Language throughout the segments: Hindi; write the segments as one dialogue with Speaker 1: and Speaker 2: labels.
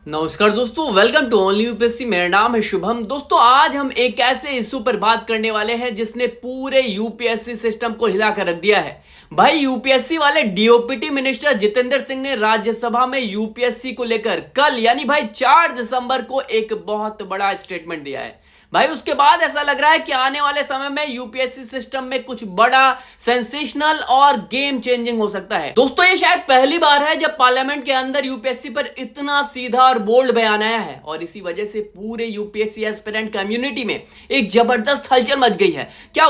Speaker 1: नमस्कार दोस्तों, वेलकम टू ओनली यूपीएससी। मेरा नाम है शुभम। दोस्तों, आज हम एक ऐसे इशू पर बात करने वाले हैं जिसने पूरे यूपीएससी सिस्टम को हिलाकर रख दिया है। भाई, यूपीएससी वाले डीओपीटी मिनिस्टर जितेंद्र सिंह ने राज्यसभा में यूपीएससी को लेकर कल यानी भाई 4 दिसंबर को एक बहुत बड़ा स्टेटमेंट दिया है। भाई, उसके बाद ऐसा लग रहा है कि आने वाले समय में यूपीएससी सिस्टम में कुछ बड़ा सेंसेशनल और गेम चेंजिंग हो सकता है। दोस्तों, ये शायद पहली बार है जब पार्लियामेंट के अंदर यूपीएससी पर इतना सीधा और बोल्ड बयान आया है और इसी वजह से पूरे यूपीएससी एस्पिरेंट कम्युनिटी में एक जबरदस्त हलचल मच गई है। क्या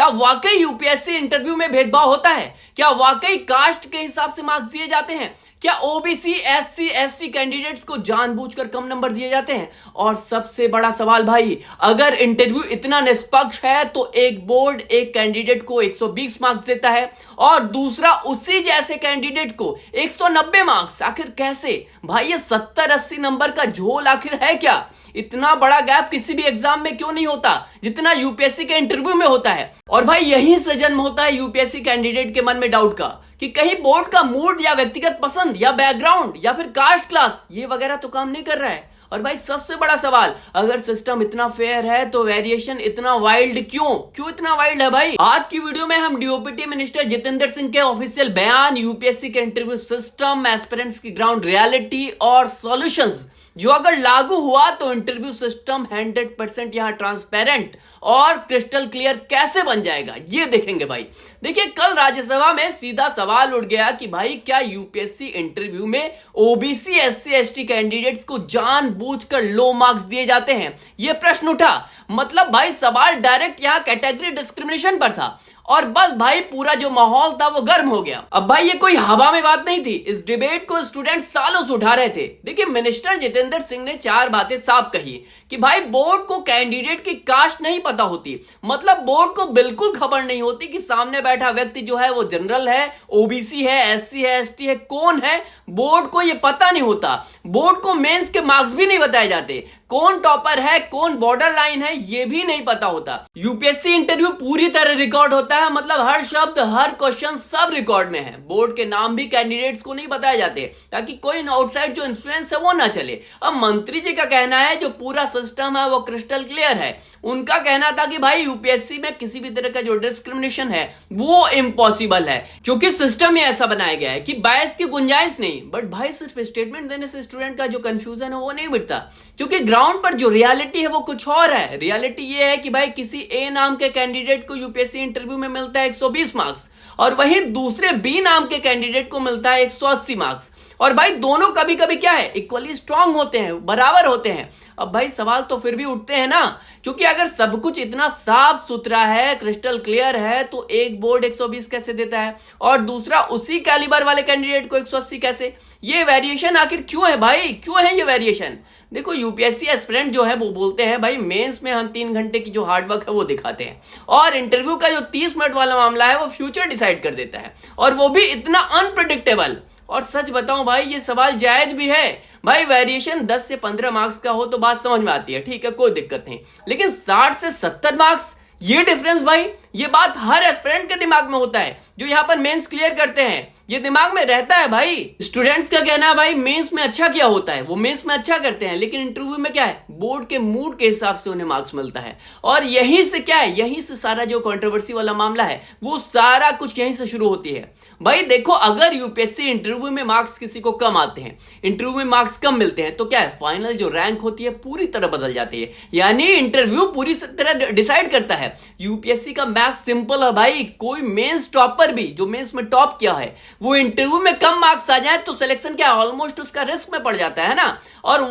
Speaker 1: वाकई यूपीएससी इंटरव्यू में भेदभाव होता है? क्या वाकई कास्ट के हिसाब से मार्क्स दिए जाते हैं? क्या ओबीसी, एससी, एसटी कैंडिडेट्स को जानबूझकर कम नंबर दिए जाते हैं? और सबसे बड़ा सवाल भाई, अगर इंटरव्यू इतना निष्पक्ष है तो एक बोर्ड एक कैंडिडेट को 120 मार्क्स देता है और दूसरा उसी जैसे कैंडिडेट को 190 मार्क्स। आखिर कैसे भाई? ये 70-80 नंबर का झोल आखिर है क्या? इतना बड़ा गैप किसी भी एग्जाम में क्यों नहीं होता जितना यूपीएससी के इंटरव्यू में होता है? और भाई, यहीं से जन्म होता है यूपीएससी कैंडिडेट के मन में डाउट का कि कहीं बोर्ड का मूड या व्यक्तिगत पसंद या बैकग्राउंड या फिर कास्ट क्लास ये वगैरह तो काम नहीं कर रहा है। और भाई, सबसे बड़ा सवाल, अगर सिस्टम इतना फेयर है तो वेरिएशन इतना वाइल्ड क्यों इतना वाइल्ड है भाई? आज की वीडियो में हम डीओपीटी मिनिस्टर जितेंद्र सिंह के ऑफिशियल बयान, यूपीएससी के इंटरव्यू सिस्टम, एस्पिरेंट्स की ग्राउंड रियलिटी और सॉल्यूशंस जो अगर लागू हुआ तो इंटरव्यू सिस्टम 100% यहां ट्रांसपेरेंट और क्रिस्टल क्लियर कैसे बन जाएगा, ये देखेंगे भाई। देखिए, कल राज्यसभा में सीधा सवाल उठ गया कि भाई, क्या यूपीएससी इंटरव्यू में ओबीसी, एससी, एसटी कैंडिडेट्स को जानबूझकर लो मार्क्स दिए जाते हैं? यह प्रश्न उठा। मतलब भाई, सवाल डायरेक्ट यहां कैटेगरी डिस्क्रिमिनेशन पर था और बस भाई, पूरा जो माहौल था वो गर्म हो गया। अब भाई, ये कोई हवा में बात नहीं थी। इस डिबेट को स्टूडेंट सालों से उठा रहे थे। देखिए, मिनिस्टर जितेंद्र सिंह ने 4 बातें साफ कही कि भाई, बोर्ड को कैंडिडेट की कास्ट नहीं पता होती। मतलब बोर्ड को बिल्कुल खबर नहीं होती कि सामने बैठा व्यक्ति जो है वो जनरल है, ओबीसी है, एससी है, एसटी है, कौन है। बोर्ड को ये पता नहीं होता। बोर्ड को मेंस के मार्क्स भी नहीं बताए जाते। कौन टॉपर है, कौन बॉर्डर लाइन है, ये भी नहीं पता होता। यूपीएससी इंटरव्यू पूरी तरह रिकॉर्ड होता है। मतलब हर शब्द, हर क्वेश्चन सब रिकॉर्ड में है। बोर्ड के नाम भी कैंडिडेट्स को नहीं बताए जाते ताकि कोई आउटसाइड जो इन्फ्लुएंस है वो ना चले। अब मंत्री जी का कहना है जो पूरा सिस्टम है वो क्रिस्टल क्लियर है। उनका कहना था कि भाई, यूपीएससी में किसी भी तरह का जो डिस्क्रिमिनेशन है वो इम्पॉसिबल है क्योंकि सिस्टम ही ऐसा बनाया गया है कि बायस की गुंजाइश नहीं। बट भाई, सिर्फ स्टेटमेंट देने से स्टूडेंट का जो कंफ्यूजन है वो नहीं मिटता क्योंकि ग्राउंड पर जो रियलिटी है वो कुछ और है। रियलिटी ये है कि भाई, किसी ए नाम के कैंडिडेट को यूपीएससी इंटरव्यू में मिलता है 120 मार्क्स और वहीं दूसरे बी नाम के कैंडिडेट को मिलता है 180 मार्क्स। और भाई, दोनों कभी कभी क्या है, इक्वली स्ट्रांग होते हैं, बराबर होते हैं। अब भाई, सवाल तो फिर भी उठते हैं ना, क्योंकि अगर सब कुछ इतना साफ सुथरा है, क्रिस्टल क्लियर है, तो एक बोर्ड 120 कैसे देता है और दूसरा उसी कैलिबर वाले कैंडिडेट को 180 कैसे? ये वेरिएशन आखिर क्यों है भाई? क्यों है ये वेरिएशन? देखो, यूपीएससी एस्पिरेंट जो है वो बोलते हैं भाई, मेंस में हम 3 घंटे की जो हार्डवर्क है वो दिखाते हैं और इंटरव्यू का जो 30 मिनट वाला मामला है वो फ्यूचर डिसाइड कर देता है, और वो भी इतना अनप्रिडिक्टेबल। और सच बताऊं भाई, ये सवाल जायज भी है। भाई, वेरिएशन 10 से 15 मार्क्स का हो तो बात समझ में आती है, ठीक है, कोई दिक्कत नहीं। लेकिन 60 से 70 मार्क्स, ये डिफरेंस भाई, ये बात हर एस्पिरेंट के दिमाग में होता है जो यहां पर मेंस क्लियर करते हैं। ये दिमाग में रहता है भाई। स्टूडेंट्स का कहना है भाई, मेंस में अच्छा क्या होता है, वो मेंस में अच्छा करते हैं, लेकिन इंटरव्यू में क्या है, बोर्ड के मूड के हिसाब से उन्हें मार्क्स मिलता है। और यहीं से क्या है, यहीं से सारा जो कंट्रोवर्सी वाला मामला है वो सारा कुछ यहीं से शुरू होती है। भाई देखो, अगर यूपीएससी इंटरव्यू में मार्क्स किसी को कम आते हैं, इंटरव्यू में मार्क्स कम मिलते हैं, तो क्या है, फाइनल जो रैंक होती है पूरी तरह बदल जाती है। यानी इंटरव्यू पूरी तरह डिसाइड करता है। यूपीएससी का मैथ सिंपल है भाई। कोई मेंस टॉपर भी जो मेंस में टॉप किया है, वो इंटरव्यू में कम मार्क्स आ जाए तो सिलेक्शन क्या ऑलमोस्ट उसका रिस्क में पड़ जाता है ना। और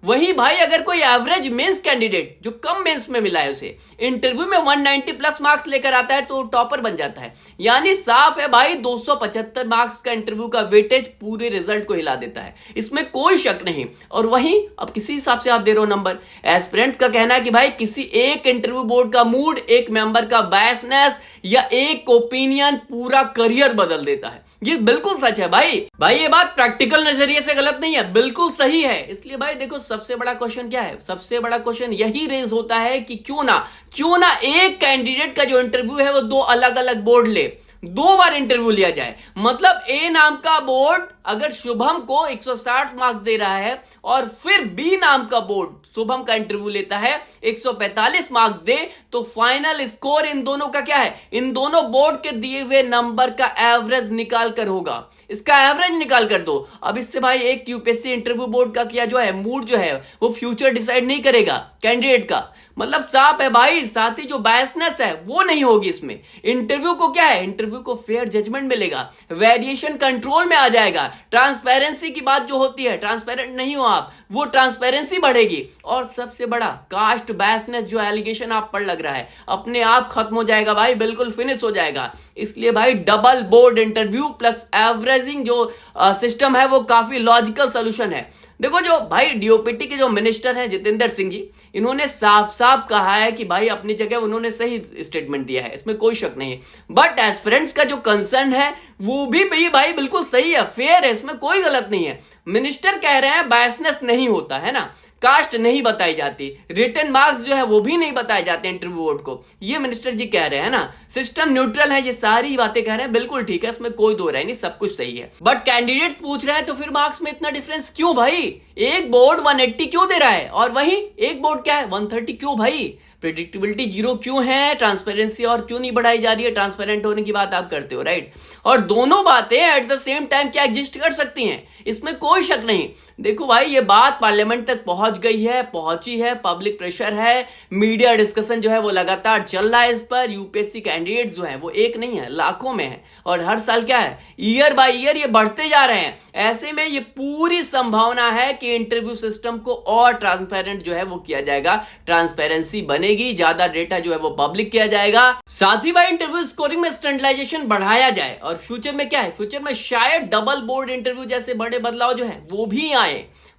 Speaker 1: वही भाई, अगर कोई एवरेज मेंस कैंडिडेट जो कम मेंस में मिला है उसे इंटरव्यू में 190 प्लस मार्क्स लेकर आता है तो टॉपर बन जाता है। यानी साफ है भाई, 275 मार्क्स का इंटरव्यू का वेटेज पूरे रिजल्ट को हिला देता है, इसमें कोई शक नहीं। और वहीं अब किसी हिसाब से आप दे रहे हो नंबर। एस्पिरेंट का कहना है कि भाई, किसी एक इंटरव्यू बोर्ड का मूड, एक मेंबर का बायसनेस या एक ओपिनियन पूरा करियर बदल देता है। ये बिल्कुल सच है भाई ये बात प्रैक्टिकल नजरिए से गलत नहीं है, बिल्कुल सही है। इसलिए भाई देखो, सबसे बड़ा क्वेश्चन क्या है, सबसे बड़ा क्वेश्चन यही रेज होता है कि क्यों ना एक कैंडिडेट का जो इंटरव्यू है वो 2 अलग अलग बोर्ड ले, 2 बार इंटरव्यू लिया जाए। मतलब ए नाम का बोर्ड अगर शुभम को 160 मार्क्स दे रहा है और फिर बी नाम का बोर्ड शुभम का इंटरव्यू लेता है 145 मार्क्स दे, तो फाइनल स्कोर इन दोनों का क्या है, इन दोनों बोर्ड के दिए हुए नंबर का एवरेज निकाल कर होगा। इसका एवरेज निकाल कर दो। अब इससे भाई एक यूपीएससी इंटरव्यू बोर्ड का किया जो है मूड जो है वो फ्यूचर डिसाइड नहीं करेगा कैंडिडेट का, मतलब साफ है भाई। साथ ही जो बायसनेस है वो नहीं होगी इसमें। इंटरव्यू को क्या है, इंटरव्यू को फेयर जजमेंट मिलेगा, वेरिएशन कंट्रोल में आ जाएगा। ट्रांसपेरेंसी की बात जो होती है, ट्रांसपेरेंट नहीं हो आप, वो ट्रांसपेरेंसी बढ़ेगी। और सबसे बड़ा कास्ट बायसनेस जो एलिगेशन आप पर लग रहा है अपने आप खत्म हो जाएगा भाई, बिल्कुल फिनिश हो जाएगा। इसलिए भाई double board interview plus averaging जो सिस्टम है वो काफी लॉजिकल सोल्यूशन है। देखो जो भाई डीओपीटी के जो मिनिस्टर हैं जितेंद्र सिंह जी, इन्होंने साफ साफ कहा है कि भाई अपनी जगह उन्होंने सही स्टेटमेंट दिया है, इसमें कोई शक नहीं है। बट एस्पिरेंट्स का जो कंसर्न है वो भी भाई बिल्कुल सही है, फेयर है, इसमें कोई गलत नहीं है। मिनिस्टर कह रहे हैं बायसनेस नहीं होता है ना, कास्ट नहीं बताई जाती, रिटन मार्क्स जो है वो भी नहीं बताए जाते इंटरव्यू बोर्ड को, ये मिनिस्टर जी कह रहे हैं ना। सिस्टम न्यूट्रल है, ये सारी बातें कह रहे हैं, बिल्कुल ठीक है, इसमें कोई दो राय नहीं, सब कुछ सही है। बट कैंडिडेट्स पूछ रहे हैं तो फिर मार्क्स में इतना डिफरेंस क्यों भाई? एक बोर्ड 180 क्यों दे रहा है और वहीं एक बोर्ड क्या है 130 क्यों भाई? प्रेडिक्टेबिलिटी जीरो क्यों है? ट्रांसपेरेंसी और क्यों नहीं बढ़ाई जा रही है? ट्रांसपेरेंट होने की बात आप करते हो, राइट? और दोनों बातें एट द सेम टाइम क्या एग्जिस्ट कर सकती हैं, इसमें कोई शक नहीं। देखो भाई ये बात पार्लियामेंट तक पहुंच गई है, पहुंची है, पब्लिक प्रेशर है, मीडिया डिस्कशन जो है वो लगातार चल रहा है इस पर। यूपीएससी कैंडिडेट जो है वो एक नहीं है, लाखों में है, और हर साल क्या है, ईयर बाय ईयर ये बढ़ते जा रहे हैं। ऐसे में ये पूरी संभावना है कि इंटरव्यू सिस्टम को और ट्रांसपेरेंट जो है वो किया जाएगा, ट्रांसपेरेंसी बनेगी, ज्यादा डेटा जो है वो पब्लिक किया जाएगा। साथ ही भाई इंटरव्यू स्कोरिंग में स्टैंडर्डाइजेशन बढ़ाया जाए, और फ्यूचर में क्या है, फ्यूचर में शायद डबल बोर्ड इंटरव्यू जैसे बड़े बदलाव जो है वो भी आए।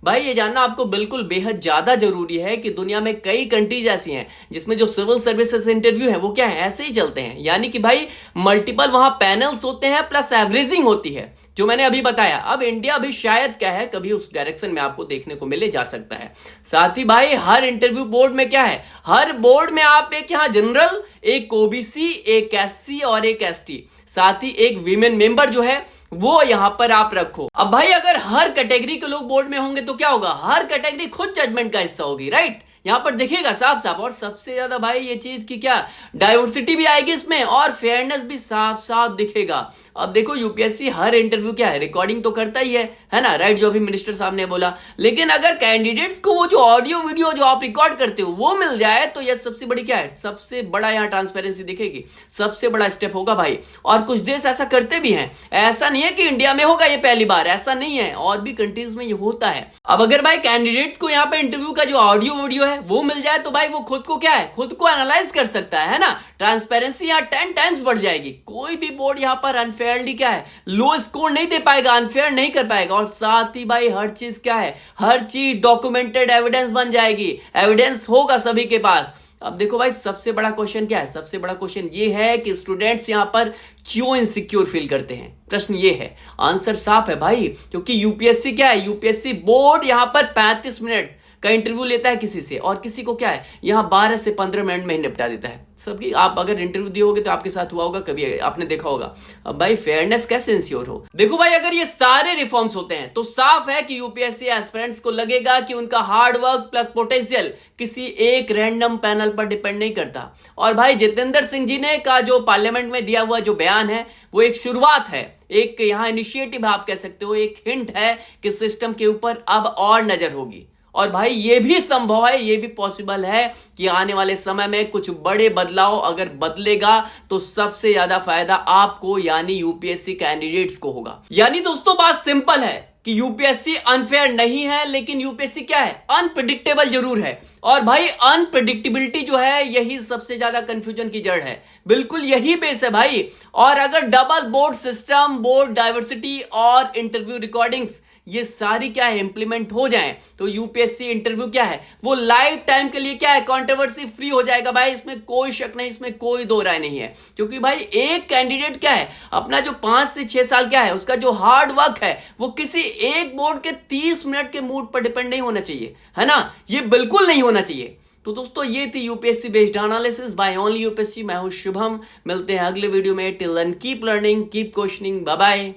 Speaker 1: भाई ये जानना आपको बिल्कुल बेहद ज्यादा जरूरी है कि दुनिया में कई कंट्रीज ऐसी हैं जिसमें जो सिविल सर्विसेज इंटरव्यू है वो क्या है, ऐसे ही चलते हैं। यानी कि भाई मल्टीपल वहां पैनल्स होते हैं प्लस एवरेजिंग होती है, जो मैंने अभी बताया। अब इंडिया भी शायद क्या है कभी उस डायरेक्शन में आपको देखने को मिले जा सकता है। साथ ही भाई हर इंटरव्यू बोर्ड में क्या है, हर बोर्ड में आप एक यहाँ जनरल, एक ओबीसी, एक एससी और एक एसटी, साथ ही एक वीमेन मेंबर जो है वो यहां पर आप रखो। अब भाई अगर हर कैटेगरी के लोग बोर्ड में होंगे तो क्या होगा, हर कैटेगरी खुद जजमेंट का हिस्सा होगी, राइट? यहां पर दिखेगा साफ साफ। और सबसे ज्यादा भाई ये चीज की क्या डाइवर्सिटी भी आएगी इसमें, और फेयरनेस भी साफ साफ दिखेगा। अब देखो यूपीएससी हर इंटरव्यू क्या है, रिकॉर्डिंग तो करता ही है ना, राइट? जो अभी मिनिस्टर साहब ने बोला। लेकिन अगर कैंडिडेट्स को वो जो ऑडियो वीडियो जो आप रिकॉर्ड करते हो वो मिल जाए तो यह सबसे बड़ी क्या है, सबसे बड़ा यहाँ ट्रांसपेरेंसी दिखेगी, सबसे बड़ा स्टेप होगा भाई। और कुछ देश ऐसा करते भी हैं, ऐसा नहीं है कि इंडिया में होगा ये पहली बार, ऐसा नहीं है, और भी कंट्रीज में ये होता है। अब अगर भाई कैंडिडेट्स को यहाँ पे इंटरव्यू का जो ऑडियो वीडियो है वो मिल जाए तो भाई वो खुद को क्या है, खुद को एनालाइज कर सकता है ना। ट्रांसपेरेंसी यहाँ 10 टाइम्स बढ़ जाएगी। कोई भी बोर्ड यहाँ पर अनफेयरली क्या है, लो स्कोर नहीं दे पाएगा, अनफेयर नहीं कर पाएगा। और साथ ही भाई हर चीज क्या है, हर चीज डॉक्यूमेंटेड एविडेंस बन जाएगी, एविडेंस होगा सभी के पास। अब देखो भाई सबसे बड़ा क्वेश्चन क्या है, सबसे बड़ा क्वेश्चन ये है कि स्टूडेंट्स यहां पर क्यों इनसिक्योर फील करते हैं। प्रश्न ये है, आंसर साफ है भाई, क्योंकि यूपीएससी क्या है, यूपीएससी बोर्ड यहां पर 35 मिनट का इंटरव्यू लेता है किसी से, और किसी को क्या है यहां 12 से 15 मिनट में ही निपटा देता है सबकी। आप अगर इंटरव्यू दिए होगे तो आपके साथ हुआ होगा, कभी आपने देखा होगा। अब भाई फेयरनेस कैसे इंश्योर हो? देखो भाई अगर ये सारे रिफॉर्म्स होते हैं तो साफ है कि यूपीएससी एस्पिरेंट्स को लगेगा कि उनका हार्ड वर्क प्लस पोटेंशियल किसी एक रैंडम पैनल पर डिपेंड नहीं करता। और भाई जितेंद्र सिंह जी ने का जो पार्लियामेंट में दिया हुआ जो बयान है वो एक शुरुआत है, एक यहां इनिशिएटिव आप कह सकते हो, एक हिंट है कि सिस्टम के ऊपर अब और नजर होगी। और भाई ये भी संभव है, ये भी पॉसिबल है कि आने वाले समय में कुछ बड़े बदलाव अगर बदलेगा तो सबसे ज्यादा फायदा आपको यानी यूपीएससी कैंडिडेट्स को होगा। यानी दोस्तों बात सिंपल है कि यूपीएससी अनफेयर नहीं है, लेकिन यूपीएससी क्या है, अनप्रेडिक्टेबल जरूर है। और भाई अनप्रेडिक्टेबिलिटी जो है यही सबसे ज्यादा कंफ्यूजन की जड़ है, बिल्कुल यही बेस है भाई। और अगर double board system, board diversity और इंटरव्यू रिकॉर्डिंग्स ये सारी क्या है इंप्लीमेंट हो जाएं तो यूपीएससी इंटरव्यू क्या है वो लाइफ टाइम के लिए क्या है कंट्रोवर्सी फ्री हो जाएगा भाई। इसमें कोई शक नहीं, इसमें कोई दो राय नहीं है। क्योंकि भाई एक कैंडिडेट क्या है अपना जो 5 से 6 साल क्या है उसका जो हार्ड वर्क है वो किसी एक बोर्ड के 30 मिनट के मूड पर डिपेंड नहीं होना चाहिए, है ना, ये बिल्कुल नहीं होना चाहिए। तो दोस्तों ये थी UPSC based analysis by only UPSC. मैं हूं शुभम, मिलते हैं अगले वीडियो में। Till then keep learning, keep questioning, bye bye.